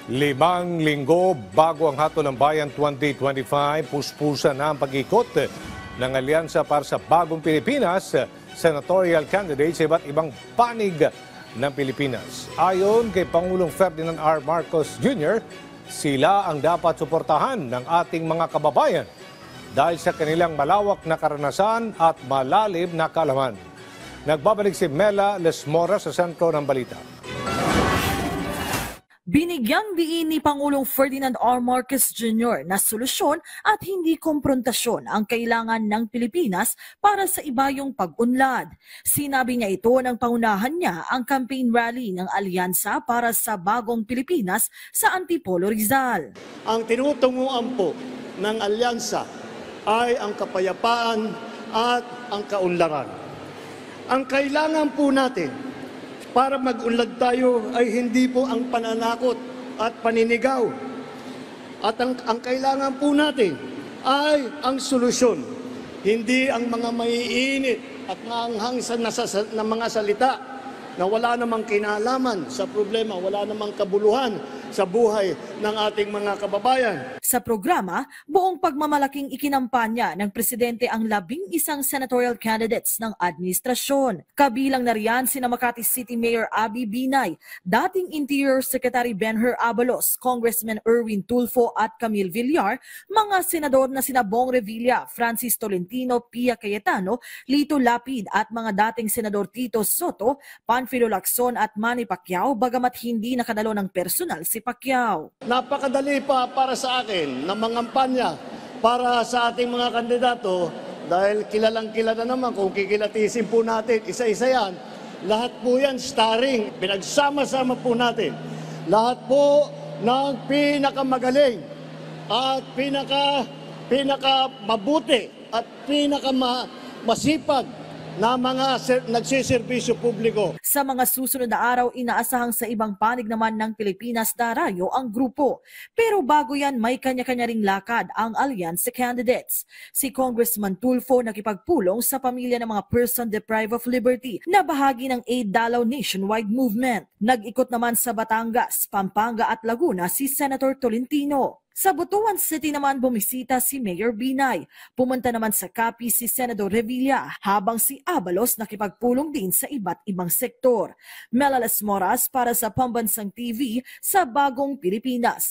5 linggo bago ang Hatol ng Bayan 2025, puspusa na ang pag-ikot ng alyansa para sa bagong Pilipinas, senatorial candidates sa iba't ibang panig ng Pilipinas. Ayon kay Pangulong Ferdinand R. Marcos Jr., sila ang dapat suportahan ng ating mga kababayan dahil sa kanilang malawak na karanasan at malalim na kaalaman. Nagbabalik si Mela Lesmora sa sentro ng balita. Binigyang diin ni Pangulong Ferdinand R. Marcos Jr. na solusyon at hindi komprontasyon ang kailangan ng Pilipinas para sa ibayong pag-unlad. Sinabi niya ito nang paunahan niya ang campaign rally ng Alyansa para sa Bagong Pilipinas sa Antipolo, Rizal. Ang tinutunguan po ng Alyansa ay ang kapayapaan at ang kaunlaran. Ang kailangan po natin para mag-unlad tayo ay hindi po ang pananakot at paninigaw. At ang kailangan po natin ay ang solusyon. Hindi ang mga maiinit at nanghang na mga salita na wala namang kinalaman sa problema, wala namang kabuluhan sa buhay ng ating mga kababayan. Sa programa, buong pagmamalaking ikinampanya ng Presidente ang 11 senatorial candidates ng administrasyon. Kabilang na riyan sina Makati City Mayor Abby Binay, dating Interior Secretary Benher Abalos, Congressman Erwin Tulfo at Camille Villar, mga senador na sina Bong Revilla, Francis Tolentino, Pia Cayetano, Lito Lapid at mga dating senador Tito Soto, Panfilo Lacson at Manny Pacquiao, bagamat hindi nakadalo ng personal si Pacquiao. Napakadali pa para sa akin na mangampanya para sa ating mga kandidato dahil kilalang-kilala naman kung kikilatisin po natin, isa-isa yan. Lahat po yan starring, pinagsama-sama po natin. Lahat po ng pinakamagaling at pinakamabuti at pinakamasipag na mga nagsiservisyo publiko. Sa mga susunod na araw, inaasahang sa ibang panig naman ng Pilipinas darayo ang grupo. Pero bago yan, may kanya-kanya ring lakad ang alyansa candidates. Si Congressman Tulfo nakipagpulong sa pamilya ng mga person deprived of liberty na bahagi ng Aid Dalaw nationwide movement. Nag-ikot naman sa Batangas, Pampanga at Laguna si Senator Tolentino. Sa Butuan City naman bumisita si Mayor Binay. Pumunta naman sa Capiz si Senador Revilla, habang si Abalos nakipagpulong din sa iba't ibang sektor. Mela Lesmoras para sa Pambansang TV sa Bagong Pilipinas.